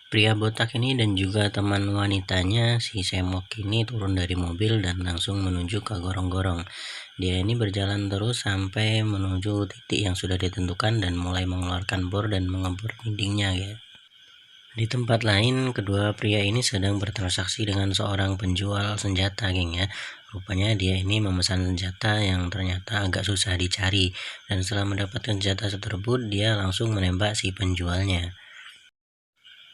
Pria botak ini dan juga teman wanitanya si Semok ini turun dari mobil dan langsung menuju ke gorong-gorong. Dia ini berjalan terus sampai menuju titik yang sudah ditentukan dan mulai mengeluarkan bor dan mengempur dindingnya ya. Di tempat lain, kedua pria ini sedang bertransaksi dengan seorang penjual senjata, geng ya. Rupanya dia ini memesan senjata yang ternyata agak susah dicari, dan setelah mendapatkan senjata tersebut, dia langsung menembak si penjualnya.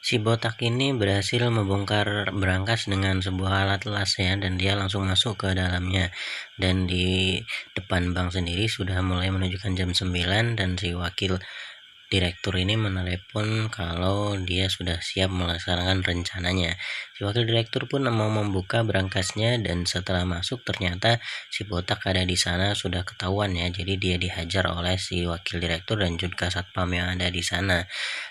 Si botak ini berhasil membongkar berangkas dengan sebuah alat las ya, dan dia langsung masuk ke dalamnya. Dan di depan bank sendiri sudah mulai menunjukkan jam 9 dan si wakil direktur ini menelepon kalau dia sudah siap melaksanakan rencananya. Si wakil direktur pun mau membuka berangkasnya dan setelah masuk ternyata si botak ada di sana sudah ketahuan ya. Jadi dia dihajar oleh si wakil direktur dan juga satpam yang ada di sana.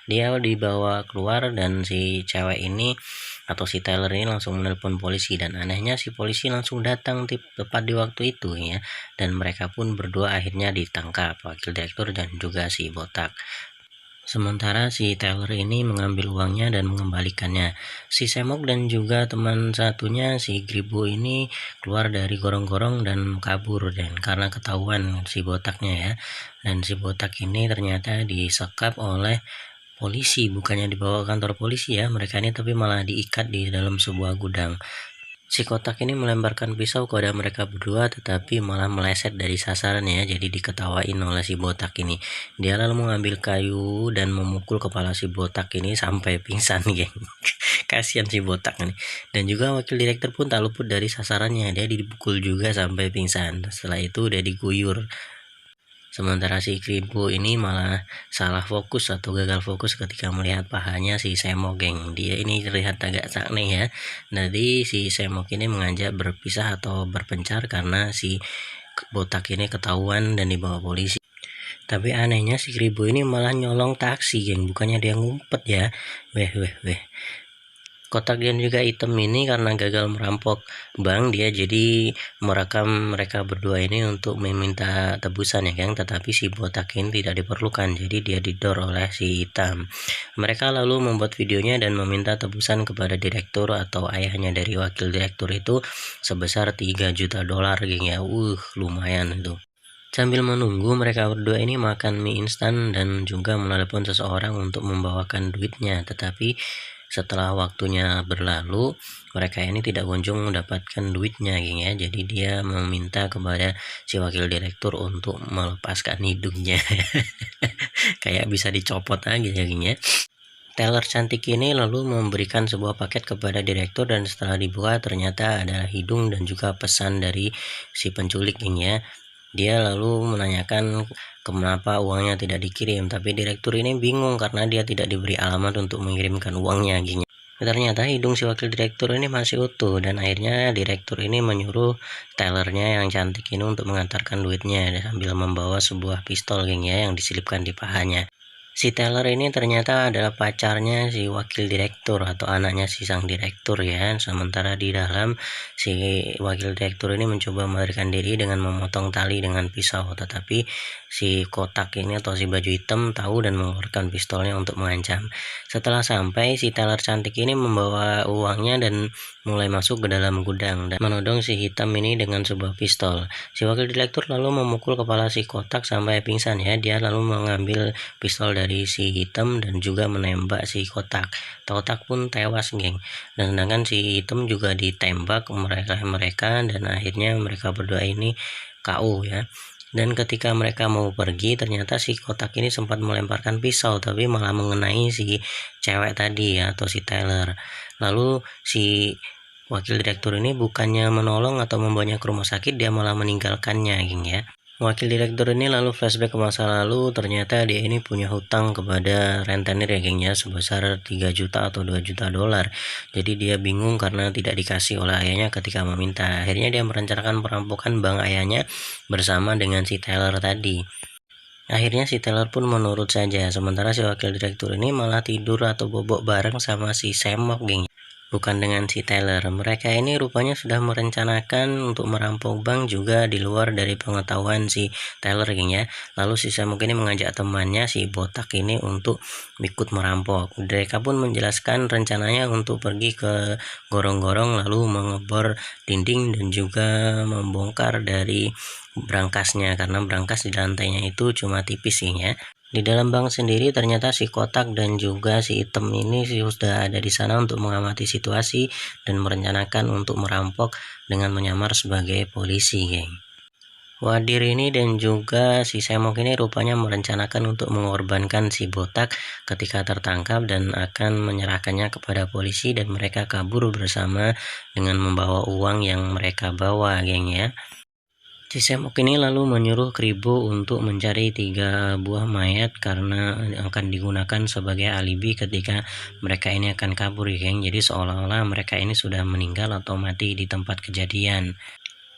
Dia dibawa keluar dan si cewek ini atau si Taylor ini langsung menelpon polisi, dan anehnya si polisi langsung datang tepat di waktu itu ya, dan mereka pun berdua akhirnya ditangkap, wakil direktur dan juga si botak. Sementara si Taylor ini mengambil uangnya dan mengembalikannya. Si Semok dan juga teman satunya si Gribo ini keluar dari gorong-gorong dan kabur, dan karena ketahuan si botaknya ya. Dan si botak ini ternyata disekap oleh polisi, bukannya dibawa ke kantor polisi ya mereka ini, tapi malah diikat di dalam sebuah gudang. Si kotak ini melemparkan pisau kepada mereka berdua tetapi malah meleset dari sasaran ya, jadi diketawain oleh si botak ini. Dia lalu mengambil kayu dan memukul kepala si botak ini sampai pingsan geng. Kasihan si botak ini. Dan juga wakil direktur pun tak luput dari sasarannya, dia dipukul juga sampai pingsan. Setelah itu dia diguyur. Sementara si Kribo ini malah salah fokus atau gagal fokus ketika melihat pahanya si Semok geng. Dia ini terlihat agak sakne ya. Jadi si Semok ini mengajak berpisah atau berpencar karena si botak ini ketahuan dan dibawa polisi. Tapi anehnya si Kribo ini malah nyolong taksi geng, bukannya dia ngumpet ya. Weh. Kotak dan juga item ini karena gagal merampok bank, dia jadi merekam mereka berdua ini untuk meminta tebusan ya geng, tetapi si botak ini tidak diperlukan, jadi dia didor oleh si hitam. Mereka lalu membuat videonya dan meminta tebusan kepada direktur atau ayahnya dari wakil direktur itu sebesar 3 juta dolar geng ya. Lumayan itu. Sambil menunggu mereka berdua ini makan mie instan dan juga menelepon seseorang untuk membawakan duitnya, tetapi setelah waktunya berlalu mereka ini tidak kunjung mendapatkan duitnya geng ya. Jadi dia meminta kepada si wakil direktur untuk melepaskan hidungnya. Kayak bisa dicopot aja ya geng ya. Taylor cantik ini lalu memberikan sebuah paket kepada direktur dan setelah dibuka ternyata ada hidung dan juga pesan dari si penculik geng ya. Dia lalu menanyakan kenapa uangnya tidak dikirim, tapi direktur ini bingung karena dia tidak diberi alamat untuk mengirimkan uangnya geng. Ternyata hidung si wakil direktur ini masih utuh, dan akhirnya direktur ini menyuruh Taylornya yang cantik ini untuk mengantarkan duitnya sambil membawa sebuah pistol geng ya yang diselipkan di pahanya. Si Taylor ini ternyata adalah pacarnya si wakil direktur atau anaknya si sang direktur ya. Sementara di dalam si wakil direktur ini mencoba melarikan diri dengan memotong tali dengan pisau, tetapi si kotak ini atau si baju hitam tahu dan mengeluarkan pistolnya untuk mengancam. Setelah sampai, si Taylor cantik ini membawa uangnya dan mulai masuk ke dalam gudang dan menodong si hitam ini dengan sebuah pistol. Si wakil direktur lalu memukul kepala si kotak sampai pingsan ya. Dia lalu mengambil pistol dari si hitam dan juga menembak si kotak. Kotak pun tewas geng, dan sedangkan si hitam juga ditembak mereka dan akhirnya mereka berdua ini KO ya. Dan ketika mereka mau pergi ternyata si kotak ini sempat melemparkan pisau tapi malah mengenai si cewek tadi ya atau si Taylor. Lalu si wakil direktur ini bukannya menolong atau membawanya ke rumah sakit, dia malah meninggalkannya geng ya. Wakil direktur ini lalu flashback ke masa lalu, ternyata dia ini punya hutang kepada rentenir ya geng ya sebesar 3 juta atau 2 juta dolar. Jadi dia bingung karena tidak dikasih oleh ayahnya ketika meminta. Akhirnya dia merencanakan perampokan bank ayahnya bersama dengan si Taylor tadi. Akhirnya si Taylor pun menurut saja, sementara si wakil direktur ini malah tidur atau bobok bareng sama si Semok geng. bukan dengan si Tyler. Mereka ini rupanya sudah merencanakan untuk merampok bank juga di luar dari pengetahuan si Tyler, geng ya. Lalu si Samok ini mengajak temannya si botak ini untuk ikut merampok. Mereka pun menjelaskan rencananya untuk pergi ke gorong-gorong lalu mengebor dinding dan juga membongkar dari brankasnya, karena brankas di lantainya itu cuma tipis ya. Di dalam bank sendiri ternyata si kotak dan juga si item ini sudah ada di sana untuk mengamati situasi dan merencanakan untuk merampok dengan menyamar sebagai polisi, geng. Wadir ini dan juga si Semok ini rupanya merencanakan untuk mengorbankan si botak ketika tertangkap dan akan menyerahkannya kepada polisi, dan mereka kabur bersama dengan membawa uang yang mereka bawa, geng ya. Si Semok ini lalu menyuruh Kribo untuk mencari 3 buah mayat karena akan digunakan sebagai alibi ketika mereka ini akan kabur, geng. Jadi seolah-olah mereka ini sudah meninggal atau mati di tempat kejadian.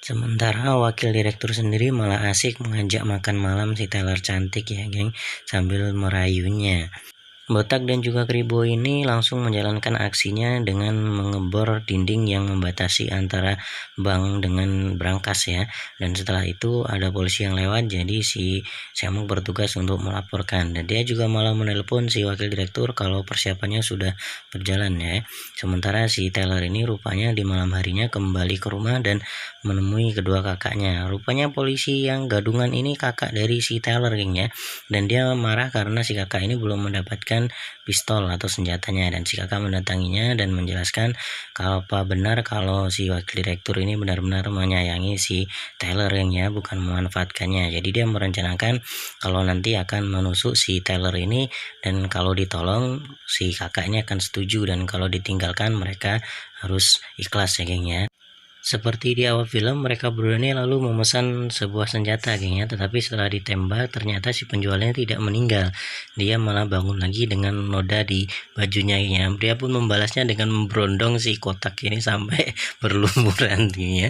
Sementara wakil direktur sendiri malah asik mengajak makan malam si Taylor cantik ya, geng, sambil merayunya. Botak dan juga Kribo ini langsung menjalankan aksinya dengan mengebor dinding yang membatasi antara bank dengan brankas ya. Dan setelah itu ada polisi yang lewat, jadi si Semok bertugas untuk melaporkan. Dan dia juga malah menelpon si wakil direktur kalau persiapannya sudah berjalan ya. Sementara si Taylor ini rupanya di malam harinya kembali ke rumah dan menemui kedua kakaknya. Rupanya polisi yang gadungan ini kakak dari si Taylor, geng ya. Dan dia marah karena si kakak ini belum mendapatkan pistol atau senjatanya, dan si kakak mendatanginya dan menjelaskan kalau apa benar kalau si wakil direktur ini benar-benar menyayangi si Taylor, yang ya, bukan memanfaatkannya. Jadi dia merencanakan kalau nanti akan menusuk si Taylor ini, dan kalau ditolong si kakak ini akan setuju, dan kalau ditinggalkan mereka harus ikhlas ya, geng ya. Seperti di awal film, mereka berdua ini lalu memesan sebuah senjata, geng ya. Tetapi setelah ditembak, ternyata si penjualnya tidak meninggal. Dia malah bangun lagi dengan noda di bajunya, geng ya. Dia pun membalasnya dengan memberondong si kotak ini sampai berlumuran, geng ya.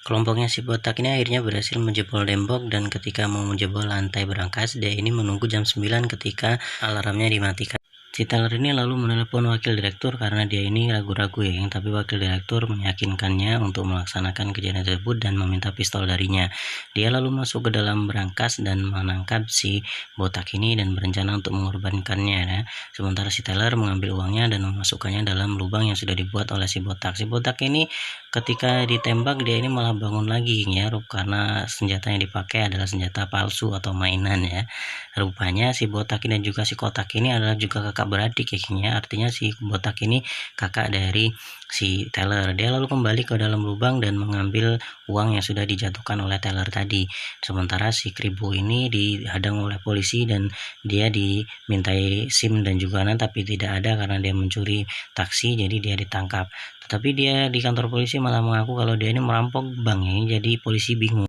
Kelompoknya si botak ini akhirnya berhasil menjebol tembok, dan ketika mau menjebol lantai berangkas, dia ini menunggu jam 9 ketika alarmnya dimatikan. Si Taylor ini lalu menelepon wakil direktur karena dia ini ragu-ragu ya, tapi wakil direktur meyakinkannya untuk melaksanakan kejadian tersebut dan meminta pistol darinya. Dia lalu masuk ke dalam brankas dan menangkap si botak ini dan berencana untuk mengorbankannya ya. Sementara si Taylor mengambil uangnya dan memasukkannya dalam lubang yang sudah dibuat oleh si botak. Si botak ini ketika ditembak dia ini malah bangun lagi ya, karena senjata yang dipakai adalah senjata palsu atau mainan ya. Rupanya si botak ini dan juga si kotak ini adalah juga kakak beradik ya, artinya si botak ini kakak dari si Taylor. Dia lalu kembali ke dalam lubang dan mengambil uang yang sudah dijatuhkan oleh Taylor tadi. Sementara si Kribo ini dihadang oleh polisi dan dia dimintai SIM dan juga NAN, tapi tidak ada karena dia mencuri taksi, jadi dia ditangkap. Tetapi dia di kantor polisi malah mengaku kalau dia ini merampok bank ya, jadi polisi bingung.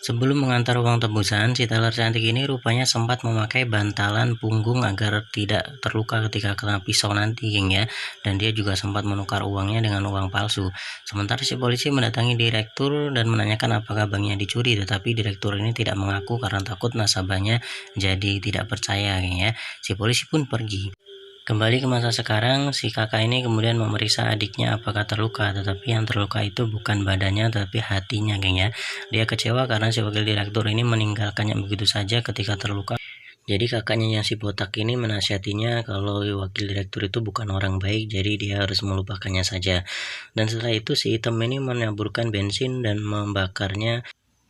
Sebelum mengantar uang tebusan, si Taylor cantik ini rupanya sempat memakai bantalan punggung agar tidak terluka ketika kena pisau nanti, geng ya. Dan dia juga sempat menukar uangnya dengan uang palsu. Sementara si polisi mendatangi direktur dan menanyakan apakah banknya dicuri, tetapi direktur ini tidak mengaku karena takut nasabahnya jadi tidak percaya, geng ya. Si polisi pun pergi. Kembali ke masa sekarang, si kakak ini kemudian memeriksa adiknya apakah terluka, tetapi yang terluka itu bukan badannya tapi hatinya, geng ya. Dia kecewa karena si wakil direktur ini meninggalkannya begitu saja ketika terluka. Jadi kakaknya yang si botak ini menasihatinya kalau wakil direktur itu bukan orang baik, jadi dia harus melupakannya saja. Dan setelah itu si hitam ini menaburkan bensin dan membakarnya,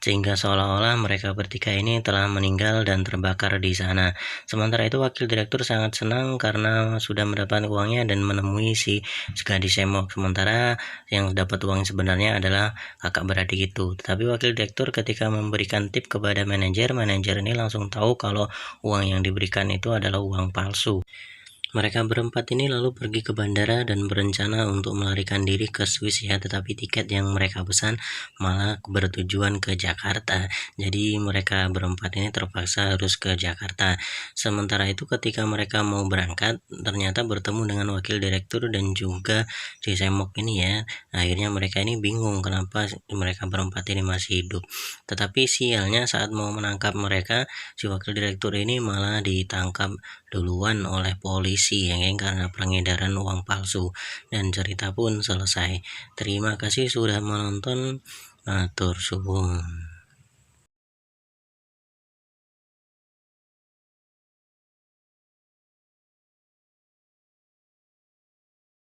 sehingga seolah-olah mereka bertiga ini telah meninggal dan terbakar di sana. Sementara itu wakil direktur sangat senang karena sudah mendapat uangnya dan menemui si gadis Semok. Sementara yang dapat uang sebenarnya adalah kakak beradik itu. Tetapi wakil direktur ketika memberikan tip kepada manajer ini langsung tahu kalau uang yang diberikan itu adalah uang palsu. Mereka berempat ini lalu pergi ke bandara dan berencana untuk melarikan diri ke Swiss ya, tetapi tiket yang mereka pesan malah bertujuan ke Jakarta. Jadi mereka berempat ini terpaksa harus ke Jakarta. Sementara itu ketika mereka mau berangkat, ternyata bertemu dengan wakil direktur dan juga si Semok ini ya. Akhirnya mereka ini bingung kenapa mereka berempat ini masih hidup. Tetapi sialnya saat mau menangkap mereka, si wakil direktur ini malah ditangkap duluan oleh polisi ya kan, karena pengedaran uang palsu, dan cerita pun selesai. Terima kasih sudah menonton. Matur suwun.